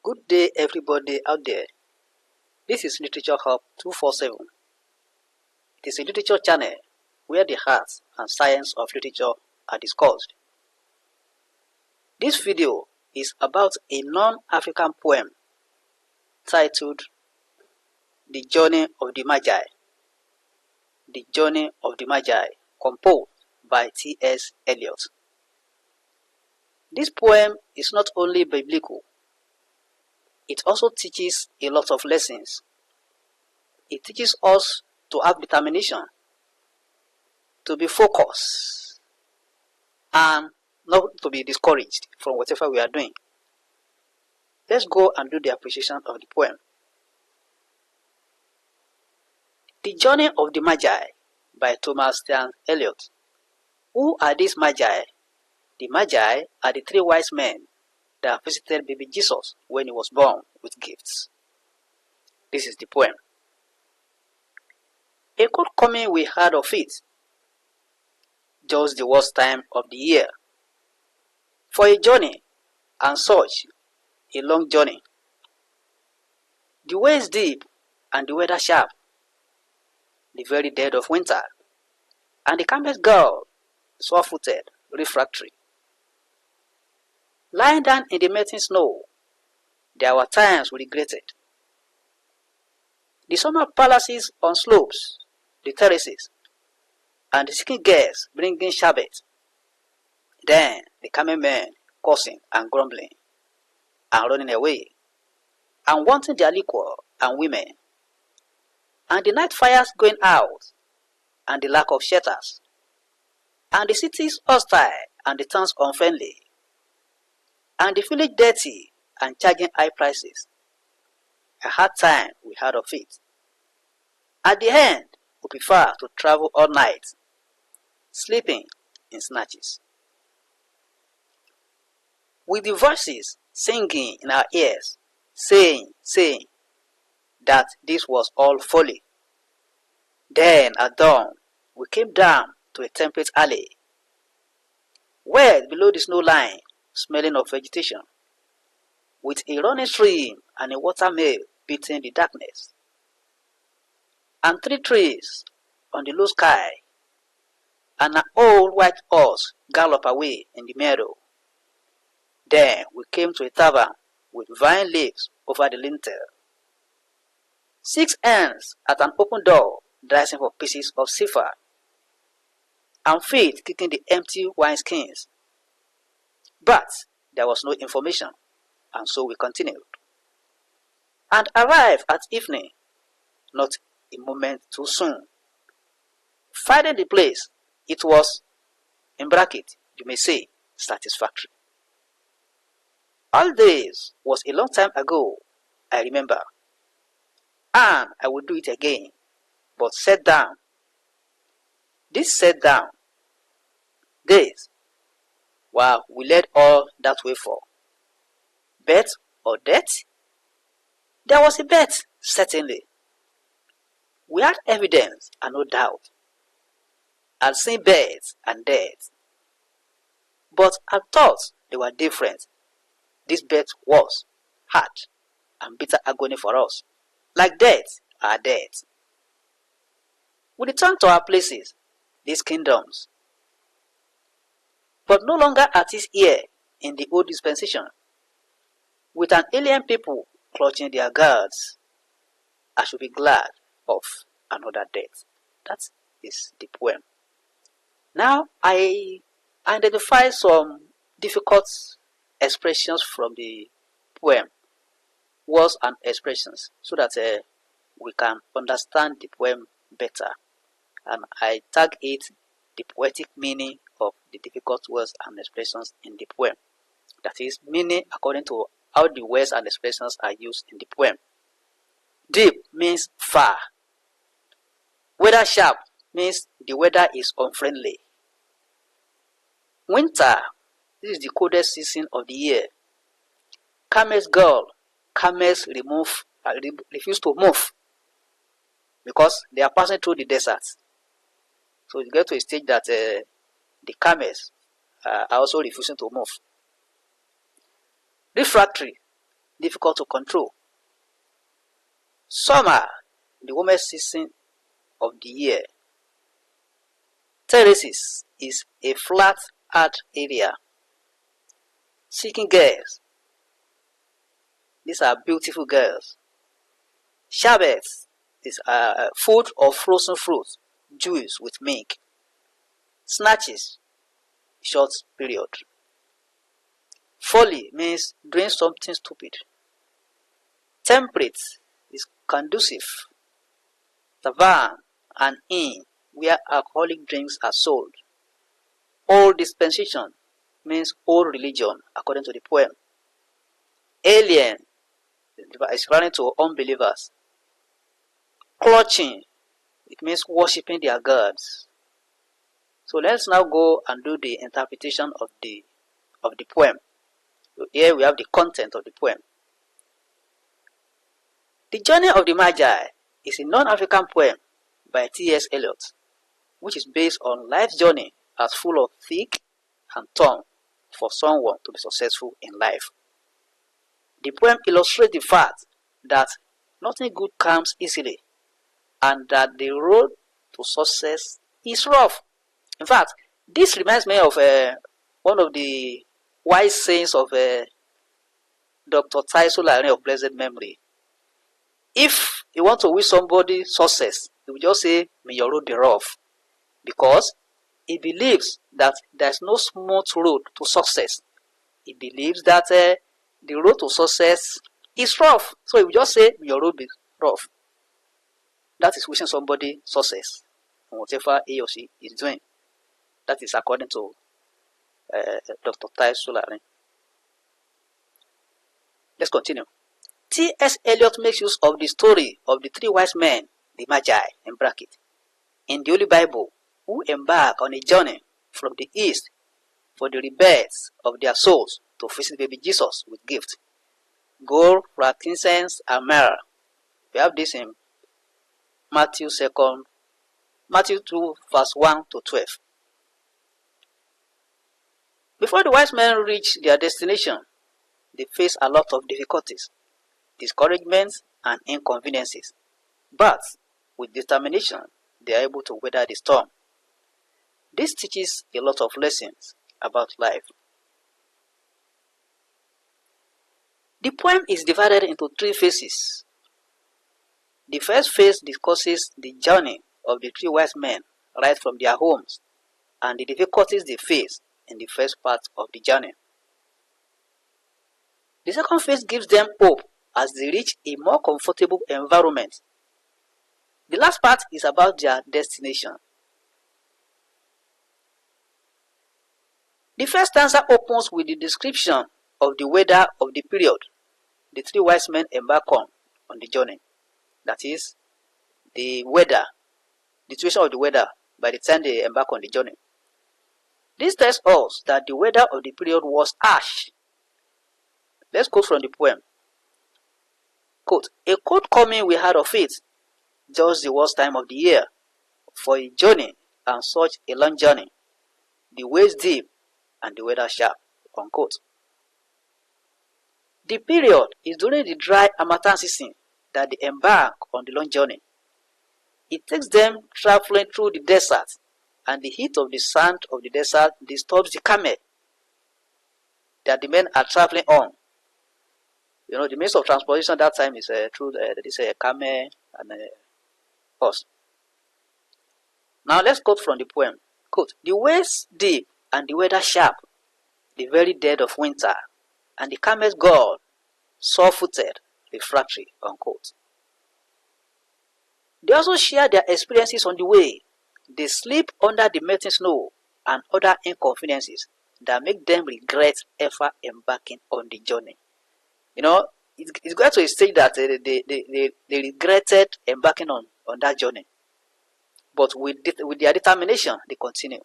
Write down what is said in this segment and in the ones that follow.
Good day, everybody out there. This is Literature Hub 247. It is a literature channel where the art and science of literature are discussed. This video is about a non-African poem titled The Journey of the Magi. The Journey of the Magi, composed by T.S Eliot. This poem is not only biblical, it also teaches a lot of lessons. It teaches us to have determination, to be focused, and not to be discouraged from whatever we are doing. Let's go and do the appreciation of the poem. The Journey of the Magi by T.S Eliot. Who are these Magi? The Magi are the three wise men that visited baby Jesus when he was born with gifts. This is the poem. A good coming we heard of it, just the worst time of the year, for a journey, and such a long journey. The way is deep and the weather sharp, the very dead of winter, and the camel's girl sore-footed, refractory. Lying down in the melting snow, there were times we regretted. The summer palaces on slopes, the terraces, and the seeking girls bringing sherbet. Then the camel men cursing and grumbling, and running away, and wanting their liquor and women, and the night fires going out, and the lack of shelters, and the cities hostile and the towns unfriendly, and the village dirty and charging high prices. A hard time we had of it. At the end, we prefer to travel all night, sleeping in snatches. With the voices singing in our ears, saying that this was all folly. Then at dawn, we came down to a temperate alley, where below the snow line, smelling of vegetation, with a running stream and a water mill beating the darkness, and 3 trees on the low sky, and an old white horse gallop away in the meadow. Then we came to a tavern with vine leaves over the lintel, 6 hands at an open door dicing for pieces of silver, and feet kicking the empty wineskins. But there was no information, and so we continued, and arrived at evening, not a moment too soon. Finding the place, it was, in bracket, you may say, satisfactory. All this was a long time ago, I remember, and I will do it again, but set down. This set down, this, wow, we led all that way for. Bet or death? There was a bet, certainly. We had evidence and no doubt. I'd seen beds and death. But I thought they were different. This bet was hard and bitter agony for us, like death are death. We returned to our places, these kingdoms, but no longer at his ear in the old dispensation, with an alien people clutching their guards. I should be glad of another death. That is the poem. Now I identify some difficult expressions from the poem, words and expressions, so that we can understand the poem better. And I tag it the poetic meaning of the difficult words and expressions in the poem. That is, meaning according to how the words and expressions are used in the poem. Deep means far. Weather sharp means the weather is unfriendly. Winter, this is the coldest season of the year. Camel's girl, camels refuse to move because they are passing through the desert. So you get to a stage that the camels are also refusing to move. Refractory, difficult to control. Summer, the warmest season of the year. Terraces is a flat earth area. Seeking girls. These are beautiful girls. Sherbet is food of frozen fruit, juice with milk. Snatches, short period. Folly means doing something stupid. Temperate is conducive. Tavern, an inn where alcoholic drinks are sold. Old dispensation means old religion according to the poem. Alien is running to unbelievers. Clutching, it means worshipping their gods. So let's now go and do the interpretation of the poem. So here we have the content of the poem. The Journey of the Magi is a non-African poem by T.S Eliot, which is based on life's journey as full of thick and thorn for someone to be successful in life. The poem illustrates the fact that nothing good comes easily and that the road to success is rough. In fact, this reminds me of one of the wise sayings of Dr. T.S Eliot of blessed memory. If you want to wish somebody success, you will just say, may your road be rough. Because he believes that there's no smooth road to success. He believes that the road to success is rough. So he will just say, may your road be rough. That is wishing somebody success in whatever he or she is doing. That is according to Dr. T.S Eliot. Let's continue. T.S Eliot makes use of the story of the three wise men, the Magi, in bracket, in the Holy Bible, who embark on a journey from the east for the rebirth of their souls to visit baby Jesus with gifts, gold, frankincense, and myrrh. We have this in Matthew 2, verse 1 to 12. Before the wise men reach their destination, they face a lot of difficulties, discouragements, and inconveniences. But with determination, they are able to weather the storm. This teaches a lot of lessons about life. The poem is divided into three phases. The first phase discusses the journey of the three wise men right from their homes and the difficulties they face in the first part of the journey. The second phase gives them hope as they reach a more comfortable environment. The last part is about their destination. The first stanza opens with the description of the weather of the period the three wise men embark on the journey. That is, the weather, the situation of the weather by the time they embark on the journey. This tells us that the weather of the period was harsh. Let's quote from the poem. Quote, a cold coming we had of it, just the worst time of the year, for a journey and such a long journey, the waves deep and the weather sharp. Unquote. The period is during the dry harmattan season that they embark on the long journey. It takes them traveling through the desert, and the heat of the sand of the desert disturbs the camel that the men are traveling on. You know, the means of transportation that time is through this camel and horse. Now let's quote from the poem. Quote, the waves deep and the weather sharp, the very dead of winter, and the camel's god, sore-footed, refractory. Unquote. They also share their experiences on the way. They sleep under the melting snow and other inconveniences that make them regret ever embarking on the journey. You know, it's got to a stage that they regretted embarking on that journey. But with their determination, they continue.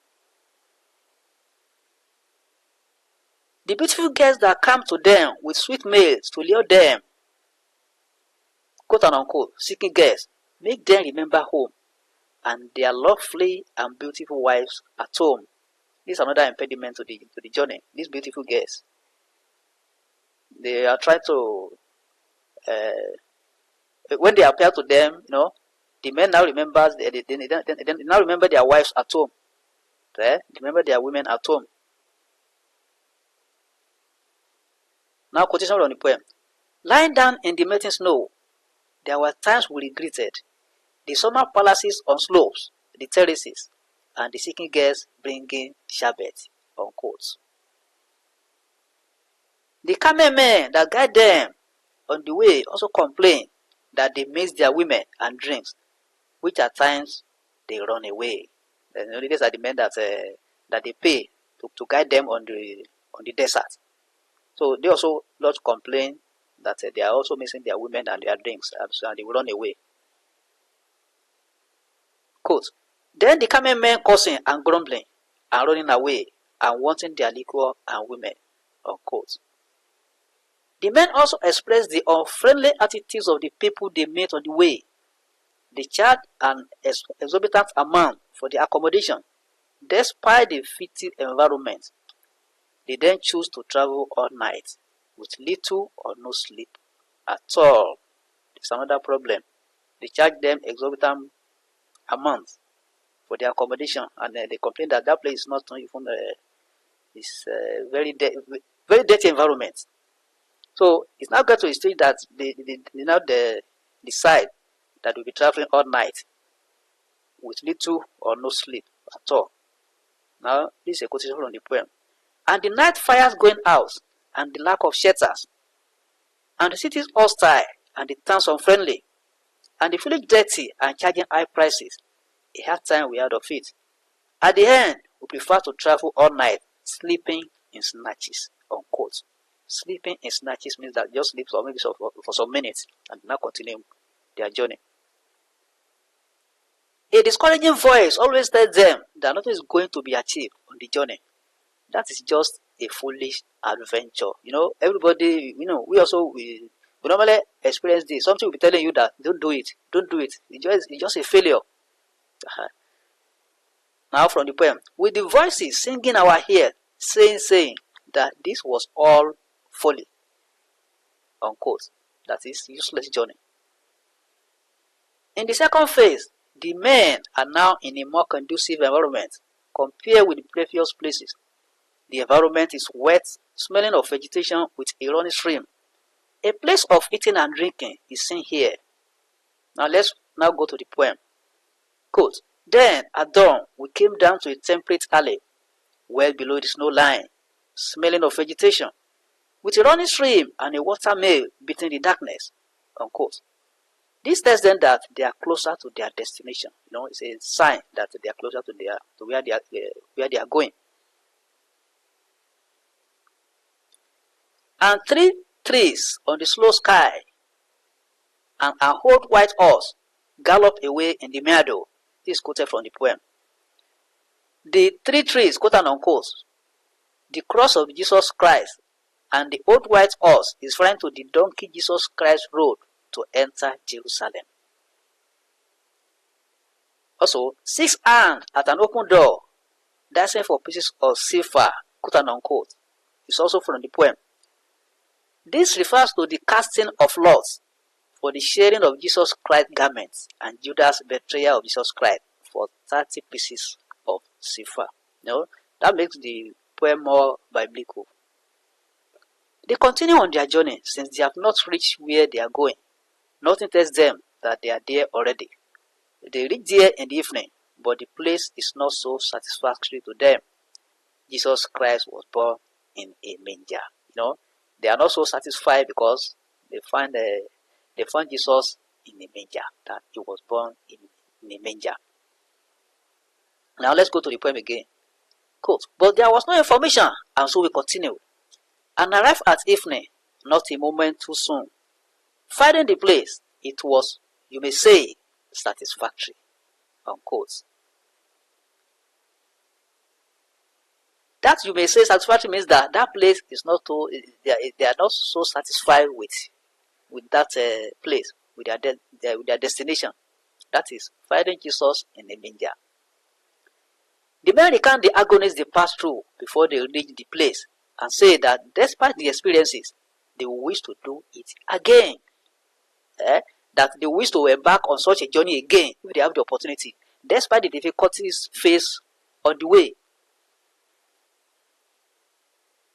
The beautiful girls that come to them with sweet males to lure them, quote and unquote, seeking girls, make them remember home and their lovely and beautiful wives at home. This is another impediment to the journey. These beautiful girls, they are trying to when they appear to them, the men now remembers they now remember their wives at home. They remember their women at home. Now quotation from the poem. Lying down in the melting snow, there were times we regretted the summer palaces on slopes, the terraces, and the seeking girls bringing sherbet. Unquote. The camel men that guide them on the way also complain that they miss their women and drinks, which at times they run away. These are the men that they pay to guide them on the desert. So they also not complain that they are also missing their women and their drinks, and they will run away. Quote. Then the camel men cursing and grumbling and running away and wanting their liquor and women. Unquote. The men also expressed the unfriendly attitudes of the people they met on the way. They charged an exorbitant amount for the accommodation, despite the fictive environment. They then choose to travel all night with little or no sleep at all. It's another problem. They charge them exorbitant amounts for the accommodation, and they complain that place is not even it's very dirty environment. So it's now got to a stage that they now decide that we'll be traveling all night with little or no sleep at all. Now this is a quotation from the poem. And the night fires going out, and the lack of shelters, and the cities hostile, and the towns unfriendly, and the village dirty and charging high prices. A hard time we had of it. At the end, we prefer to travel all night, sleeping in snatches. Unquote. Sleeping in snatches means that just sleep for maybe for some minutes and now continue their journey. A discouraging voice always tells them that nothing is going to be achieved on the journey. That is just a foolish adventure. Everybody, we normally experience this. Something will be telling you that don't do it. It's just a failure. Now from the poem. With the voices singing our ear, saying that this was all folly. Unquote. That is useless journey. In the second phase, the men are now in a more conducive environment compared with the previous places. The environment is wet, smelling of vegetation with a running stream. A place of eating and drinking is seen here. Now let's now go to the poem. Quote, then at dawn we came down to a temperate alley, well below the snow line, smelling of vegetation, with a running stream and a water mill beating the darkness. Unquote. This tells them that they are closer to their destination. It's a sign that they are closer to where they are going. And 3 trees on the slow sky, and an old white horse gallop away in the meadow. This is quoted from the poem. The 3 trees, quote and unquote, the cross of Jesus Christ and the old white horse is referring to the donkey Jesus Christ rode to enter Jerusalem. Also, 6 hands at an open door, dancing for pieces of silver, quote and unquote, is also from the poem. This refers to the casting of lots for the sharing of Jesus Christ's garments and Judas' betrayal of Jesus Christ for 30 pieces of silver. That makes the poem more biblical. They continue on their journey since they have not reached where they are going. Nothing tells them that they are there already. They reach there in the evening, but the place is not so satisfactory to them. Jesus Christ was born in a manger. They are not so satisfied because they find Jesus in a manger, that he was born in a manger. Now let's go to the poem again. Quote, but there was no information, and so we continue. And arrived at evening, not a moment too soon. Finding the place, it was, you may say, satisfactory. Unquote. That you may say satisfactory means that place is not too, they are not so satisfied with that place, with their destination. That is, finding Jesus in a manger. The men recount the agonies they passed through before they reached the place and say that despite the experiences, they wish to do it again. that they wish to embark on such a journey again if they have the opportunity, despite the difficulties faced on the way.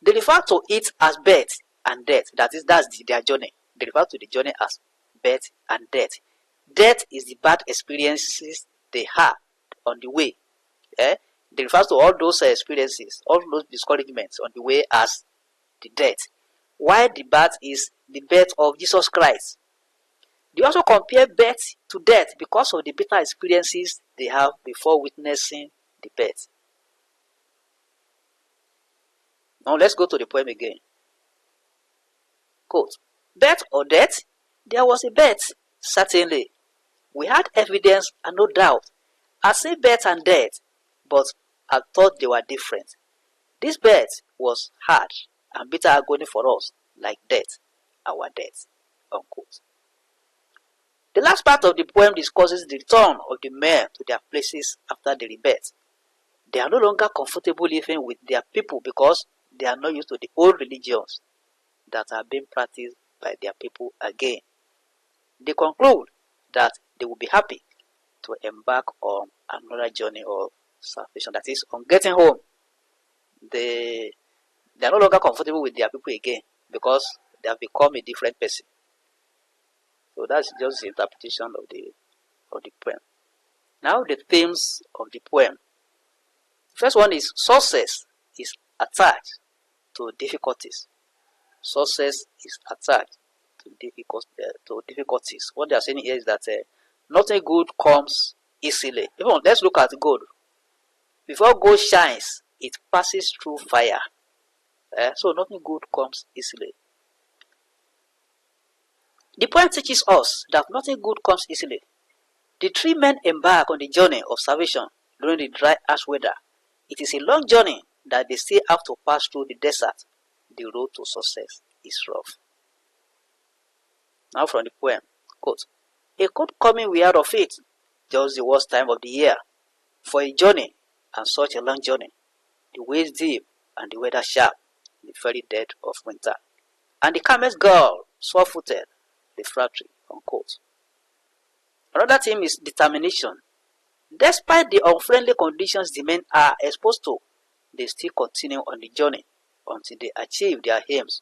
They refer to it as birth and death. That's their journey. They refer to the journey as birth and death. Death is the bad experiences they had on the way. They refer to all those experiences, all those discouragements on the way as the death. While the birth is the birth of Jesus Christ. They also compare birth to death because of the bitter experiences they have before witnessing the birth. Now let's go to the poem again. Quote, birth or death? There was a birth, certainly. We had evidence and no doubt. I say birth and death, but I thought they were different. This birth was hard and bitter agony for us, like death, our death. Unquote. The last part of the poem discusses the return of the men to their places after the rebirth. They are no longer comfortable living with their people because they are not used to the old religions that are being practiced by their people again. They conclude that they will be happy to embark on another journey of salvation, that is, on getting home. They are no longer comfortable with their people again because they have become a different person. So that's just the interpretation of the poem. Now the themes of the poem. The first one is success is attached to difficulties. Success is attached to difficulties. What they are saying here is that nothing good comes easily. Even let's look at gold. Before gold shines, it passes through fire. So nothing good comes easily. The poem teaches us that nothing good comes easily. The three men embark on the journey of salvation during the dry ash weather. It is a long journey that they still have to pass through the desert. The road to success is rough. Now from the poem, quote, a cold coming we out of it, just the worst time of the year, for a journey and such a long journey. The ways deep and the weather sharp, the very dead of winter. And the calmest girl, sore-footed, refractory, unquote. Another theme is determination. Despite the unfriendly conditions the men are exposed to, they still continue on the journey until they achieve their aims.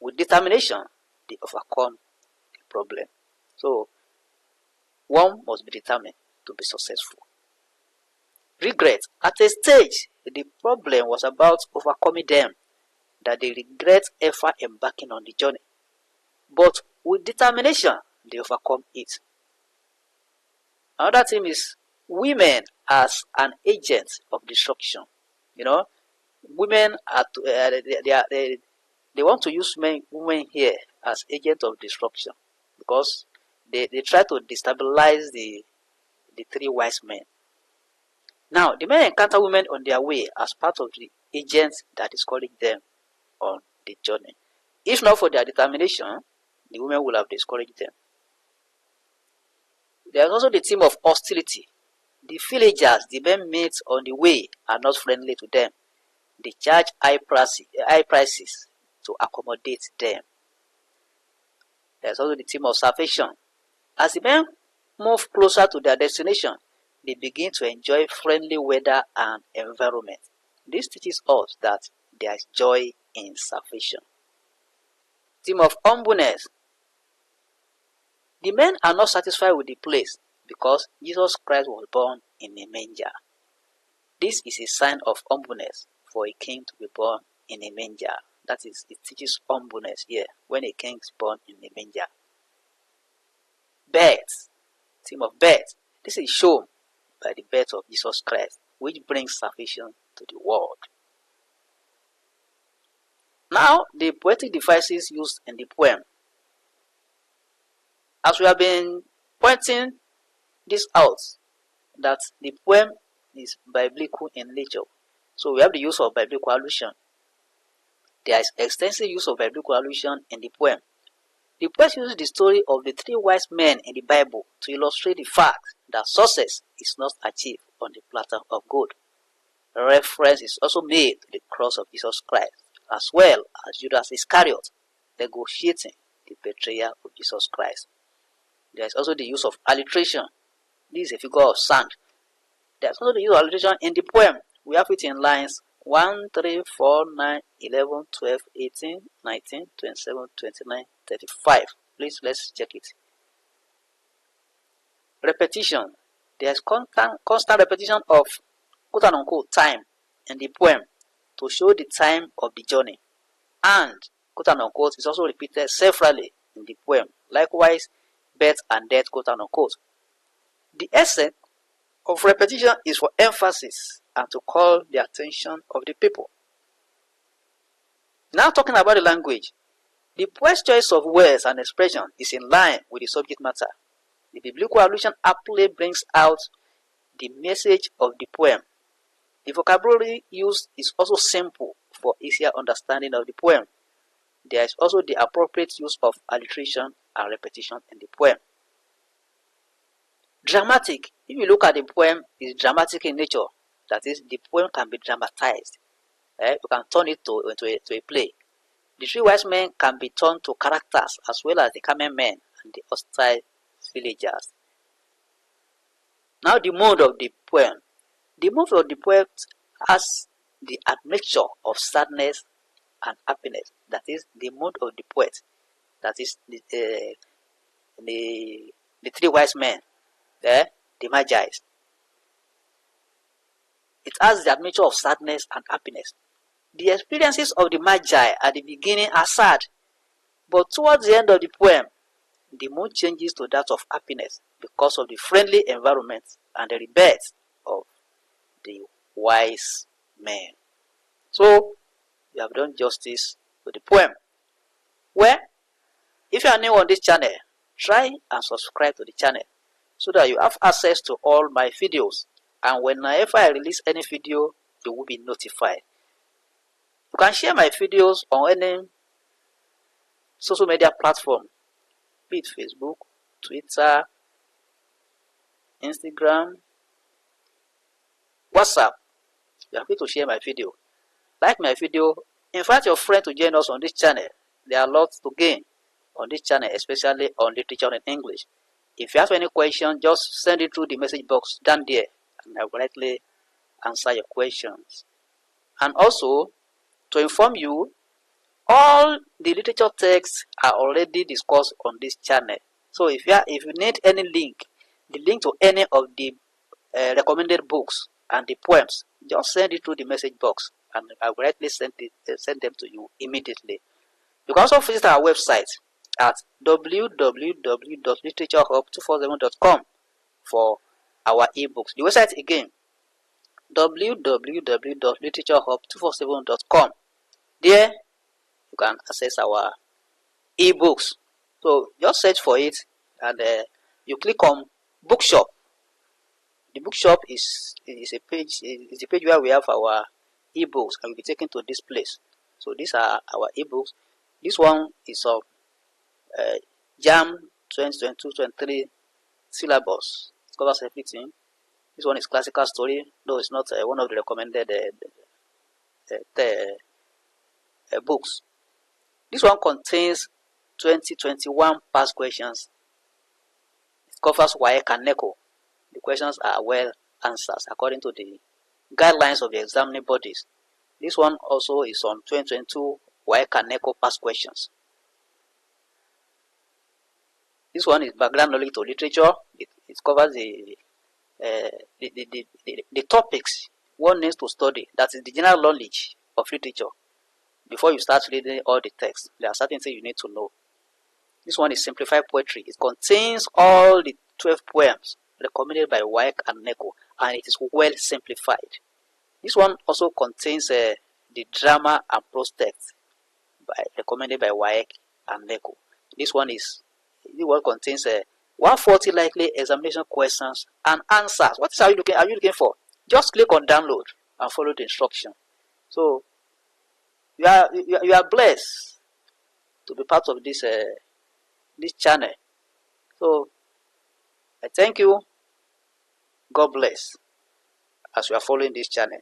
With determination, they overcome the problem. So, one must be determined to be successful. Regret. At a stage, the problem was about overcoming them, that they regret ever embarking on the journey. But with determination, they overcome it. Another thing is women as an agent of destruction. Women are they want to use women here as agents of destruction because they try to destabilize the three wise men. Now, the men encounter women on their way as part of the agents that discourage them on the journey. If not for their determination, the women will have discouraged them. There is also the theme of hostility. The villagers the men meet on the way are not friendly to them. They charge high prices to accommodate them. There is also the theme of salvation. As the men move closer to their destination, they begin to enjoy friendly weather and environment. This teaches us that there is joy in salvation. Theme of humbleness. The men are not satisfied with the place because Jesus Christ was born in a manger. This is a sign of humbleness for a king to be born in a manger. That is, it teaches humbleness here when a king is born in a manger. Birth. Theme of birth. This is shown by the birth of Jesus Christ, which brings salvation to the world. Now, the poetic devices used in the poem. As we have been pointing this out, that the poem is biblical in nature. So we have the use of biblical allusion. There is extensive use of biblical allusion in the poem. The poet uses the story of the three wise men in the Bible to illustrate the fact that success is not achieved on the platter of gold. A reference is also made to the cross of Jesus Christ, as well as Judas Iscariot negotiating the betrayal of Jesus Christ. There is also the use of alliteration. This is a figure of sound. There is also the use of alliteration in the poem. We have it in lines 1, 3, 4, 9, 11, 12, 18, 19, 27, 29, 35. Please, let's check it. Repetition. There is constant repetition of quote-unquote time in the poem to show the time of the journey. And quote-unquote is also repeated severally in the poem. Likewise, birth and death quote-unquote. The essence of repetition is for emphasis and to call the attention of the people. Now talking about the language, the poet's choice of words and expression is in line with the subject matter. The biblical allusion aptly brings out the message of the poem. The vocabulary used is also simple for easier understanding of the poem. There is also the appropriate use of alliteration and repetition in the poem. Dramatic. If you look at the poem, it's dramatic in nature. That is, the poem can be dramatized. You can turn it into a play. The three wise men can be turned to characters as well as the common men and the hostile villagers. Now the mood of the poem. The mood of the poem has the admixture of sadness and happiness. That is the mood of the poet. That is the three wise men, the Magi. It has the admixture of sadness and happiness. The experiences of the Magi at the beginning are sad, but towards the end of the poem, the mood changes to that of happiness because of the friendly environment and the rebirth of the wise men. So, you have done justice to the poem. Well, if you are new on this channel, try and subscribe to the channel so that you have access to all my videos, and whenever I release any video, you will be notified. You can share my videos on any social media platform, be it Facebook, Twitter, Instagram, WhatsApp. You are free to share my video. Like my video, invite your friend to join us on this channel. There are lots to gain on this channel, especially on literature in English. If you have any question, just send it through the message box down there, and I will directly answer your questions. And also, to inform you, all the literature texts are already discussed on this channel. So if you need any link, the link to any of the recommended books and the poems, just send it through the message box, and I will directly send them to you immediately. You can also visit our website at www.literaturehub247.com for our ebooks. The website again, www.literaturehub247.com. There you can access our ebooks. So just search for it, and you click on bookshop. The bookshop is a page where we have our ebooks, and we'll be taken to this place. So these are our ebooks. This one is of JAM 2022-23 syllabus. It covers everything. This one is classical story, though it's not one of the recommended books. This one contains 2021 past questions. It covers WAEC and NECO. The questions are well answered according to the guidelines of the examining bodies. This one also is on 2022 WAEC and NECO past questions. This one is background knowledge to literature. It covers the topics one needs to study. That is the general knowledge of literature. Before you start reading all the text, there are certain things you need to know. This one is simplified poetry. It contains all the 12 poems recommended by WAEC and NECO, and it is well simplified. This one also contains the drama and prose text recommended by WAEC and NECO. This one contains 140 likely examination questions and answers. What are you looking for? Just click on download and follow the instruction. So you are blessed to be part of this channel. So I thank you. God bless as you are following this channel.